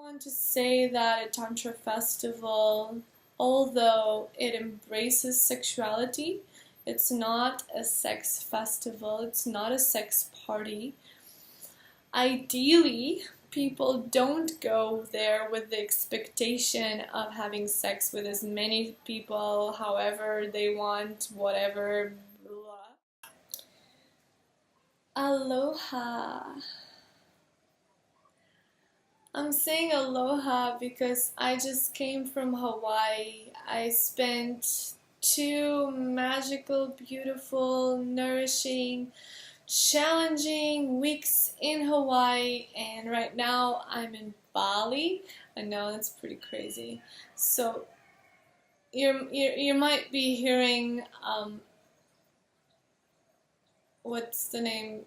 Want to say that a Tantra Festival, although it embraces sexuality, it's not a sex festival, it's not a sex party. Ideally, people don't go there with the expectation of having sex with as many people, however they want, whatever. Blah. Aloha. I'm saying aloha because I just came from Hawaii. I spent 2 magical, beautiful, nourishing, challenging weeks in Hawaii, and right now I'm in Bali. I know that's pretty crazy. So you might be hearing what's the name?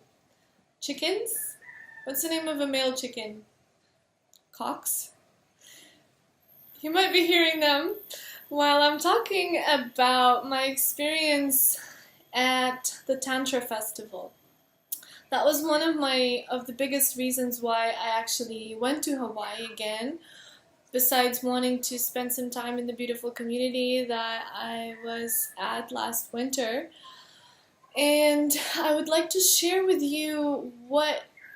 Chickens? What's the name of a male chicken? Cocks. You might be hearing them while I'm talking about my experience at the Tantra Festival. That was one of the biggest reasons why I actually went to Hawaii again, besides wanting to spend some time in the beautiful community that I was at last winter. And I would like to share with you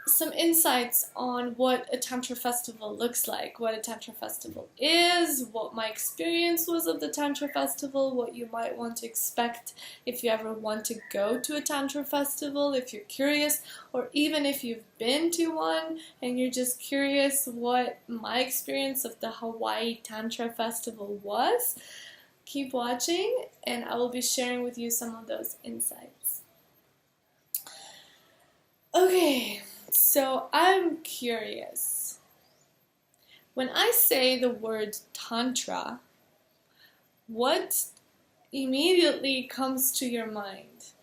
some insights on what a Tantra Festival looks like, what a Tantra Festival is, what my experience was of the Tantra Festival, what you might want to expect if you ever want to go to a Tantra Festival, if you're curious, or even if you've been to one and you're just curious what my experience of the Hawaii Tantra Festival was. Keep watching and I will be sharing with you some of those insights. Okay. So I'm curious. When I say the word Tantra, what immediately comes to your mind?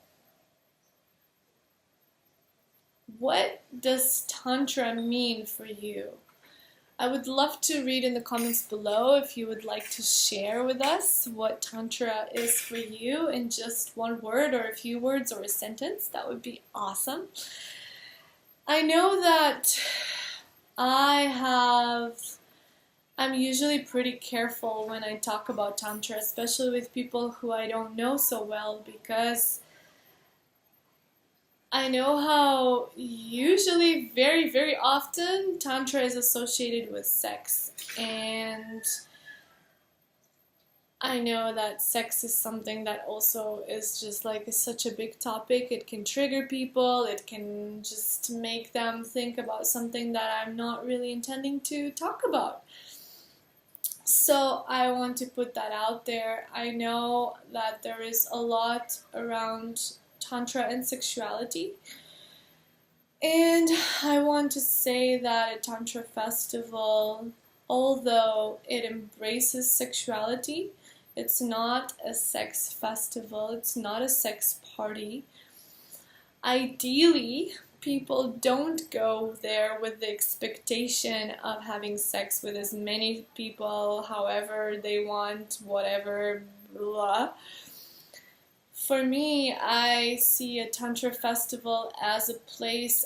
What does Tantra mean for you? I would love to read in the comments below if you would like to share with us what Tantra is for you in just one word or a few words or a sentence. That would be awesome. I know that I'm usually pretty careful when I talk about Tantra, especially with people who I don't know so well, because I know how usually very, very often Tantra is associated with sex, and I know that sex is something that also is just like such a big topic. It can trigger people, it can just make them think about something that I'm not really intending to talk about. So I want to put that out there. I know that there is a lot around Tantra and sexuality. And I want to say that a Tantra Festival, although it embraces sexuality, it's not a sex festival, it's not a sex party. Ideally, people don't go there with the expectation of having sex with as many people, however they want, whatever, blah. For me, I see a Tantra Festival as a place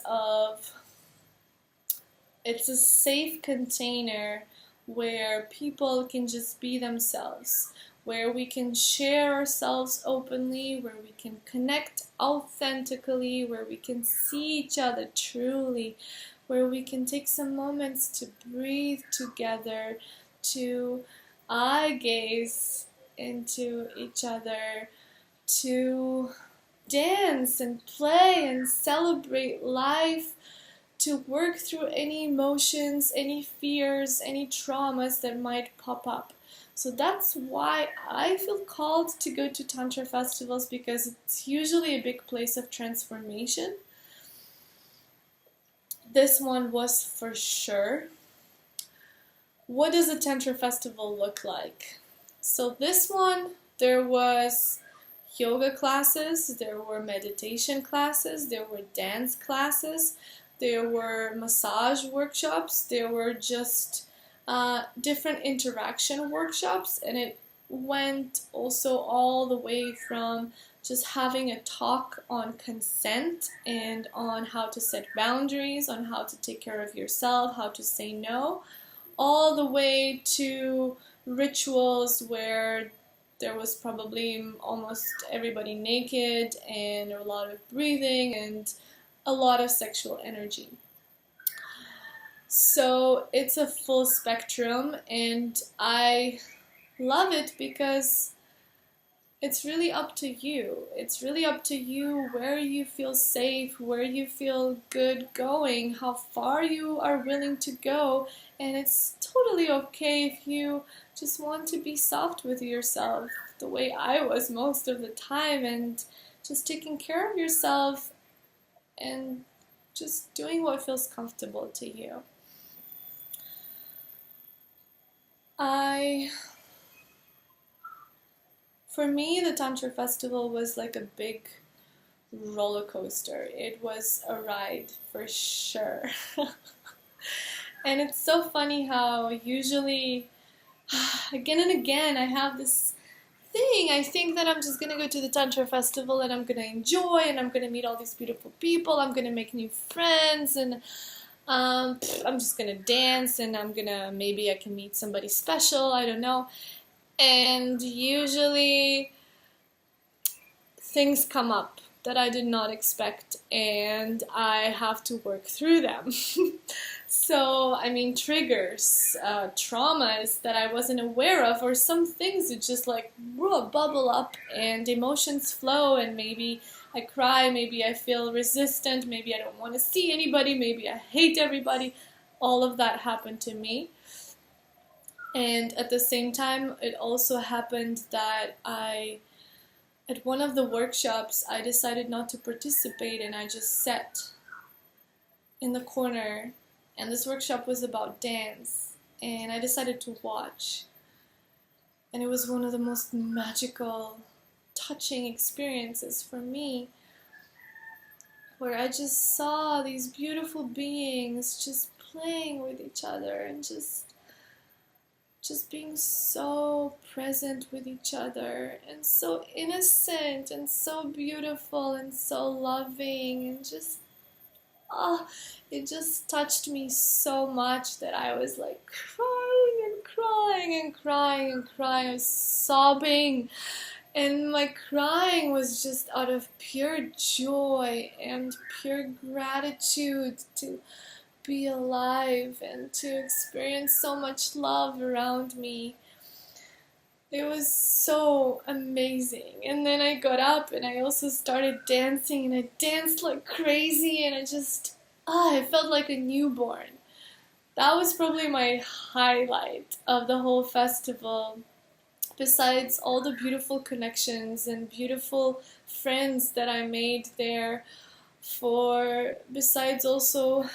it's a safe container where people can just be themselves, where we can share ourselves openly, where we can connect authentically, where we can see each other truly, where we can take some moments to breathe together, to eye gaze into each other, to dance and play and celebrate life, to work through any emotions, any fears, any traumas that might pop up. So that's why I feel called to go to Tantra festivals, because it's usually a big place of transformation. This one was for sure. What does a Tantra festival look like? So this one, there was yoga classes, there were meditation classes, there were dance classes, there were massage workshops, there were just different interaction workshops, and it went also all the way from just having a talk on consent and on how to set boundaries, on how to take care of yourself, how to say no, all the way to rituals where there was probably almost everybody naked and a lot of breathing and a lot of sexual energy. So it's a full spectrum, and I love it because it's really up to you. It's really up to you where you feel safe, where you feel good going, how far you are willing to go. And it's totally okay if you just want to be soft with yourself, the way I was most of the time, and just taking care of yourself and just doing what feels comfortable to you. For me, the Tantra Festival was like a big roller coaster. It was a ride for sure. And it's so funny how usually, again and again, I have this thing. I think that I'm just gonna go to the Tantra Festival and I'm gonna enjoy and I'm gonna meet all these beautiful people. I'm gonna make new friends and I'm just gonna dance and maybe I can meet somebody special. I don't know. And usually things come up that I did not expect and I have to work through them. So, I mean, triggers, traumas that I wasn't aware of, or some things that just like bubble up and emotions flow, and maybe I cry, maybe I feel resistant, maybe I don't want to see anybody, maybe I hate everybody. All of that happened to me. And at the same time, it also happened that at one of the workshops, I decided not to participate and I just sat in the corner. And this workshop was about dance. And I decided to watch. And it was one of the most magical, touching experiences for me, where I just saw these beautiful beings just playing with each other and just being so present with each other and so innocent and so beautiful and so loving, and just it just touched me so much that I was like crying and crying and crying and crying. I was sobbing, and my crying was just out of pure joy and pure gratitude to be alive and to experience so much love around me. It was so amazing. And then I got up and I also started dancing, and I danced like crazy, and I felt like a newborn. That was probably my highlight of the whole festival. Besides all the beautiful connections and beautiful friends that I made there, besides also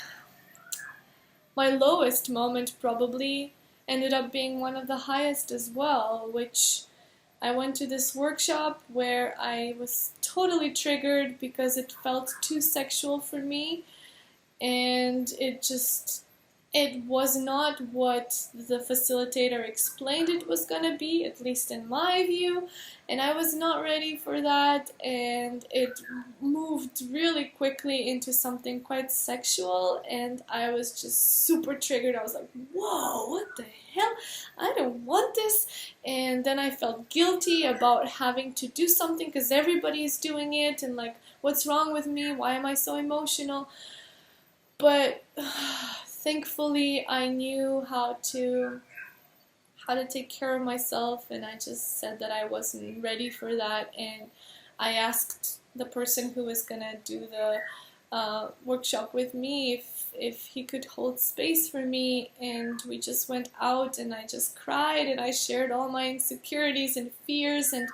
my lowest moment probably ended up being one of the highest as well, which I went to this workshop where I was totally triggered because it felt too sexual for me, and it was not what the facilitator explained it was gonna be, at least in my view, and I was not ready for that, and it moved really quickly into something quite sexual, and I was just super triggered. I was like, whoa, what the hell? I don't want this. And then I felt guilty about having to do something because everybody is doing it, and like, what's wrong with me? Why am I so emotional? But thankfully, I knew how to take care of myself, and I just said that I wasn't ready for that, and I asked the person who was gonna do the workshop with me if he could hold space for me, and we just went out, and I just cried, and I shared all my insecurities and fears, and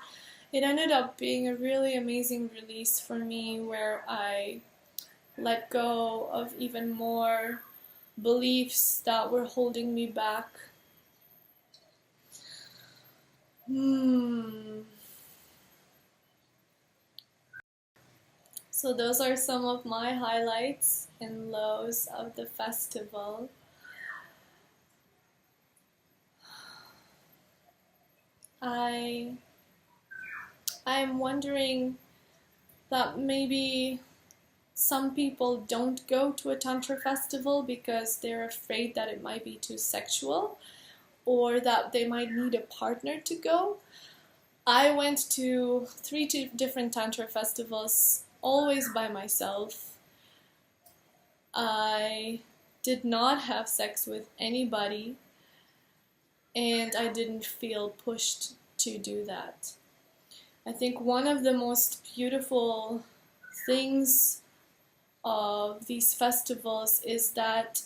it ended up being a really amazing release for me, where I let go of even more beliefs that were holding me back. So those are some of my highlights and lows of the festival. I'm wondering that maybe some people don't go to a Tantra festival because they're afraid that it might be too sexual or that they might need a partner to go. I went to 3 different Tantra festivals, always by myself. I did not have sex with anybody, and I didn't feel pushed to do that. I think one of the most beautiful things of these festivals is that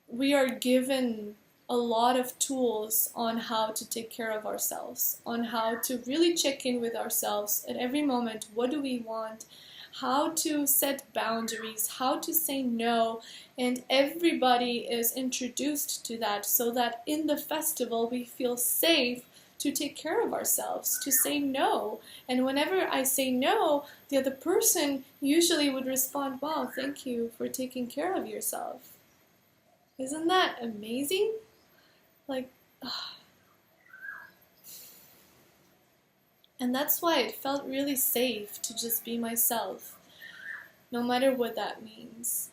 we are given a lot of tools on how to take care of ourselves, on how to really check in with ourselves at every moment. What do we want? How to set boundaries, how to say no, and everybody is introduced to that so that in the festival we feel safe to take care of ourselves, to say no. And whenever I say no, the other person usually would respond, wow, thank you for taking care of yourself. Isn't that amazing? Like, and that's why it felt really safe to just be myself, no matter what that means.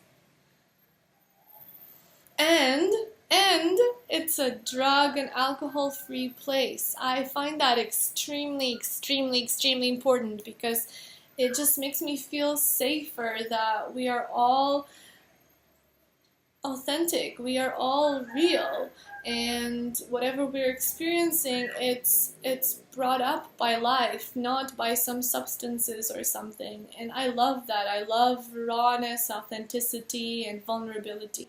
And it's a drug and alcohol-free place. I find that extremely, extremely, extremely important because it just makes me feel safer that we are all authentic, we are all real, and whatever we're experiencing, it's brought up by life, not by some substances or something. And I love that. I love rawness, authenticity, and vulnerability.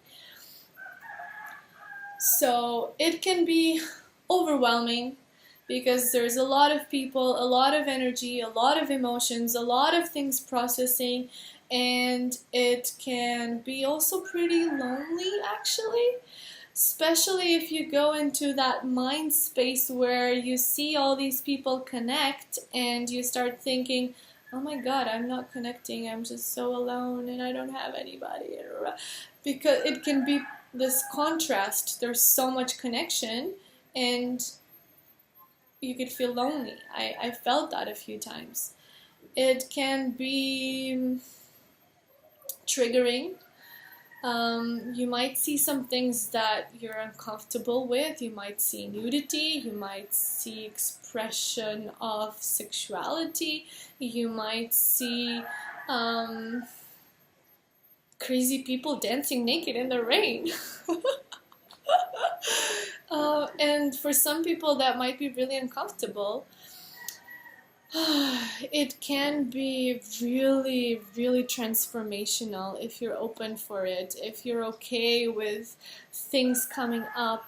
So it can be overwhelming because there's a lot of people, a lot of energy, a lot of emotions, a lot of things processing, and it can be also pretty lonely, actually, especially if you go into that mind space where you see all these people connect and you start thinking, oh my god, I'm not connecting, I'm just so alone and I don't have anybody. Because it can be this contrast. There's so much connection and you could feel lonely. I felt that a few times. It can be triggering. You might see some things that you're uncomfortable with. You might see nudity, you might see expression of sexuality, you might see crazy people dancing naked in the rain. And for some people that might be really uncomfortable. It can be really, really transformational if you're open for it, if you're okay with things coming up,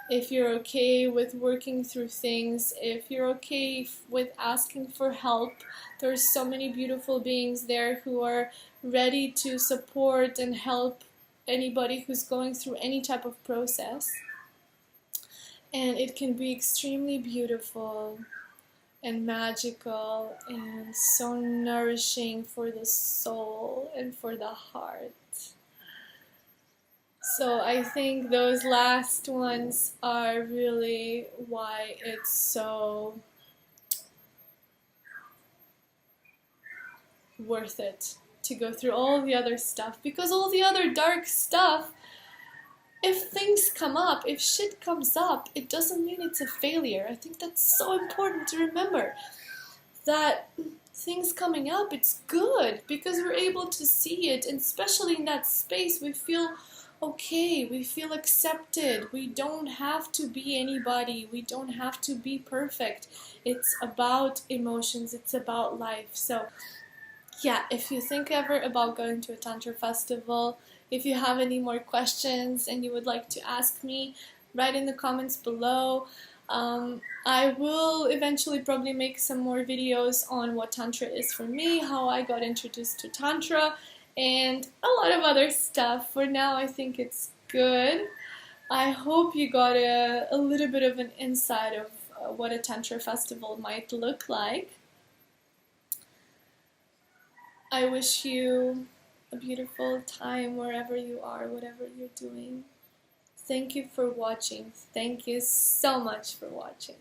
if you're okay with working through things, if you're okay with asking for help. There's so many beautiful beings there who are ready to support and help anybody who's going through any type of process. And it can be extremely beautiful and magical and so nourishing for the soul and for the heart. So I think those last ones are really why it's so worth it to go through all the other stuff, because all the other dark stuff, if things come up, if shit comes up, it doesn't mean it's a failure. I think that's so important to remember. That things coming up, it's good because we're able to see it, and especially in that space, we feel okay, we feel accepted. We don't have to be anybody. We don't have to be perfect. It's about emotions. It's about life. So yeah, if you think ever about going to a Tantra festival, if you have any more questions and you would like to ask me, write in the comments below. I will eventually probably make some more videos on what Tantra is for me, how I got introduced to Tantra, and a lot of other stuff. For now, I think it's good. I hope you got a little bit of an insight of what a Tantra festival might look like. I wish you a beautiful time wherever you are, whatever you're doing. Thank you for watching. Thank you so much for watching.